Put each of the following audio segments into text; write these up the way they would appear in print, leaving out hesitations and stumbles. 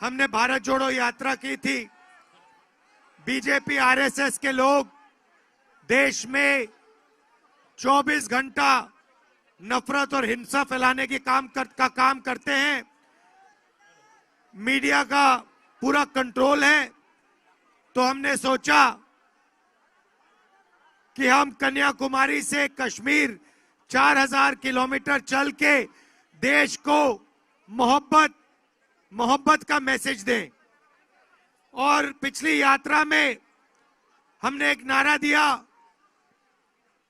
हमने भारत जोड़ो यात्रा की थी। बीजेपी आरएसएस के लोग देश में 24 घंटा नफरत और हिंसा फैलाने की काम करते हैं। मीडिया का पूरा कंट्रोल है। तो हमने सोचा कि हम कन्याकुमारी से कश्मीर 4000 किलोमीटर चल के देश को मोहब्बत का मैसेज दें। और पिछली यात्रा में हमने एक नारा दिया,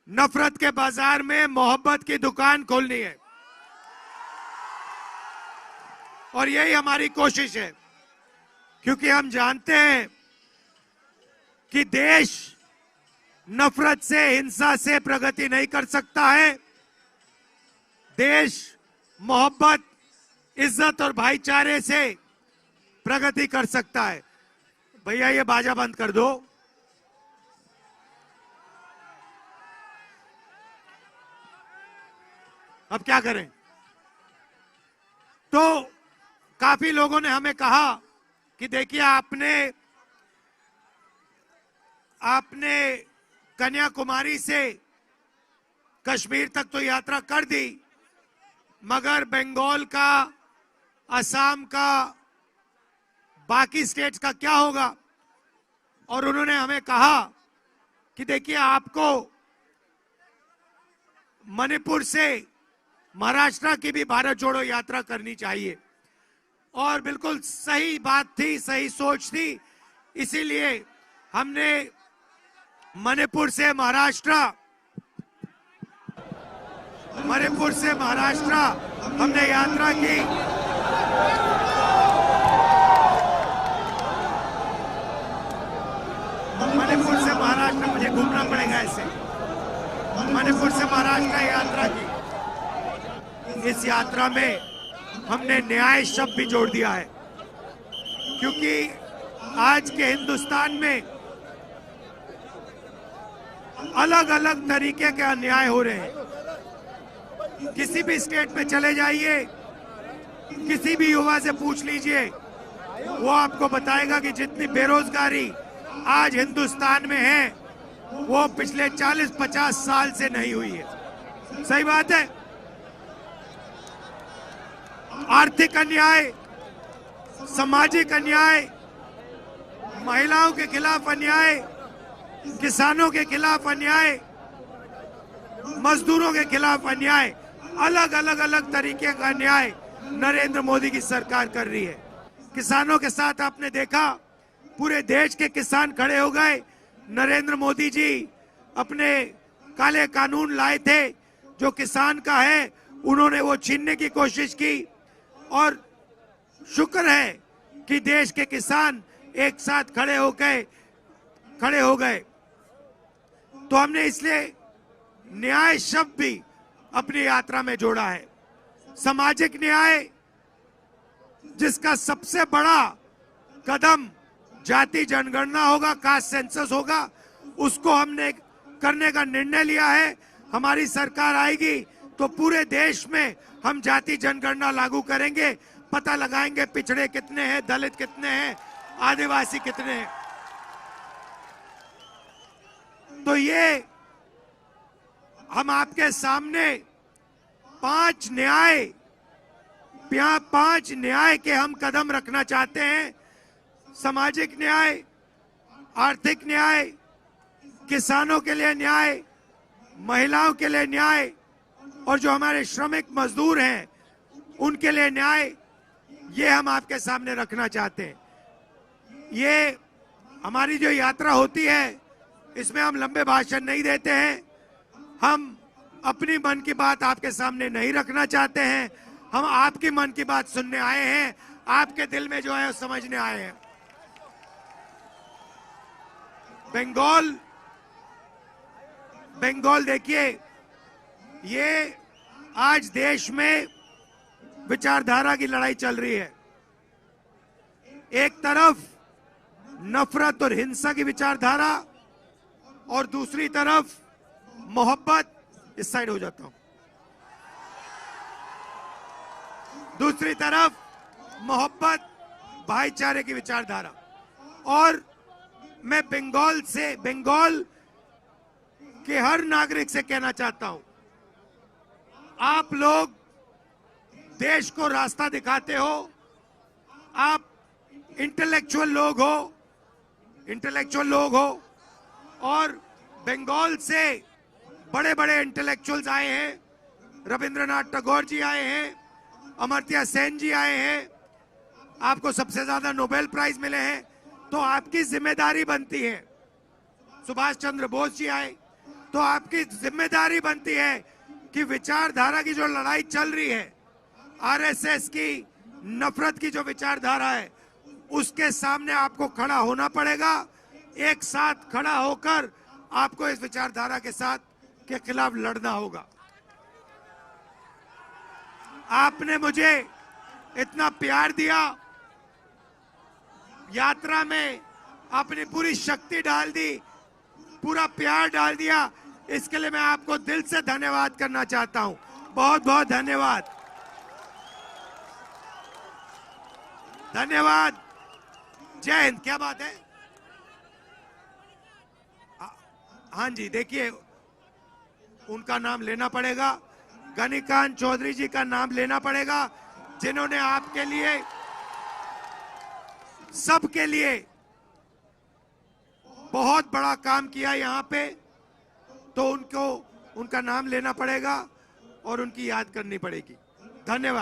नफरत के बाजार में मोहब्बत की दुकान खोलनी है। और यही हमारी कोशिश है, क्योंकि हम जानते हैं कि देश नफरत से, हिंसा से प्रगति नहीं कर सकता है। देश मोहब्बत, इज्जत और भाईचारे से प्रगति कर सकता है। भैया ये बाजा बंद कर दो। अब क्या करें? तो काफी लोगों ने हमें कहा कि देखिए आपने कन्याकुमारी से कश्मीर तक तो यात्रा कर दी, मगर बंगाल का, असम का, बाकी स्टेट्स का क्या होगा? और उन्होंने हमें कहा कि देखिए आपको मणिपुर से महाराष्ट्र की भी भारत जोड़ो यात्रा करनी चाहिए। और बिल्कुल सही बात थी, सही सोच थी। इसीलिए हमने मणिपुर से महाराष्ट्र हमने यात्रा की। मणिपुर से महाराष्ट्र, मुझे घूमना पड़ेगा ऐसे, मणिपुर से महाराष्ट्र यात्रा की। इस यात्रा में हमने न्याय शब्द भी जोड़ दिया है, क्योंकि आज के हिंदुस्तान में अलग अलग तरीके के अन्याय हो रहे हैं। किसी भी स्टेट में चले जाइए, किसी भी युवा से पूछ लीजिए, वो आपको बताएगा कि जितनी बेरोजगारी आज हिंदुस्तान में है वो पिछले 40-50 साल से नहीं हुई है। सही बात है। आर्थिक अन्याय, सामाजिक अन्याय, महिलाओं के खिलाफ अन्याय, किसानों के खिलाफ अन्याय, मजदूरों के खिलाफ अन्याय, अलग तरीके का अन्याय नरेंद्र मोदी की सरकार कर रही है। किसानों के साथ आपने देखा, पूरे देश के किसान खड़े हो गए। नरेंद्र मोदी जी अपने काले कानून लाए थे, जो किसान का है उन्होंने वो छीनने की कोशिश की। और शुक्र है कि देश के किसान एक साथ खड़े हो गए। तो हमने इसलिए न्याय शब्द भी अपनी यात्रा में जोड़ा है। सामाजिक न्याय, जिसका सबसे बड़ा कदम जाति जनगणना होगा, कास्ट सेंसस होगा, उसको हमने करने का निर्णय लिया है। हमारी सरकार आएगी तो पूरे देश में हम जाति जनगणना लागू करेंगे, पता लगाएंगे पिछड़े कितने हैं, दलित कितने हैं, आदिवासी कितने हैं। तो ये हम आपके सामने पांच न्याय के हम कदम रखना चाहते हैं। सामाजिक न्याय, आर्थिक न्याय, किसानों के लिए न्याय, महिलाओं के लिए न्याय, और जो हमारे श्रमिक मजदूर हैं उनके लिए न्याय, ये हम आपके सामने रखना चाहते हैं। ये हमारी जो यात्रा होती है, इसमें हम लंबे भाषण नहीं देते हैं। हम अपनी मन की बात आपके सामने नहीं रखना चाहते हैं। हम आपकी मन की बात सुनने आए हैं, आपके दिल में जो है वो समझने आए हैं। बंगाल देखिए, ये आज देश में विचारधारा की लड़ाई चल रही है। एक तरफ नफरत और हिंसा की विचारधारा, और दूसरी तरफ मोहब्बत। इस साइड हो जाता हूं। दूसरी तरफ मोहब्बत भाईचारे की विचारधारा। और मैं बंगाल के हर नागरिक से कहना चाहता हूं, आप लोग देश को रास्ता दिखाते हो, आप इंटेलेक्चुअल लोग हो और बंगाल से बड़े बड़े इंटेलेक्चुअल्स आए हैं। रविंद्रनाथ टैगोर जी आए हैं, अमर्त्य सेन जी आए हैं, आपको सबसे ज्यादा नोबेल प्राइज मिले हैं, तो आपकी जिम्मेदारी बनती है। सुभाष चंद्र बोस जी आए, तो आपकी जिम्मेदारी बनती है कि विचारधारा की जो लड़ाई चल रही है, आरएसएस की नफरत की जो विचारधारा है, उसके सामने आपको खड़ा होना पड़ेगा। एक साथ खड़ा होकर आपको इस विचारधारा के खिलाफ लड़ना होगा। आपने मुझे इतना प्यार दिया, यात्रा में अपनी पूरी शक्ति डाल दी, पूरा प्यार डाल दिया, इसके लिए मैं आपको दिल से धन्यवाद करना चाहता हूं। बहुत बहुत धन्यवाद। धन्यवाद। जय हिंद। क्या बात है? हाँ जी, देखिए उनका नाम लेना पड़ेगा, गणिकांत चौधरी जी का नाम लेना पड़ेगा, जिन्होंने आपके लिए, सबके लिए बहुत बड़ा काम किया यहां पे, तो उनका नाम लेना पड़ेगा और उनकी याद करनी पड़ेगी। धन्यवाद।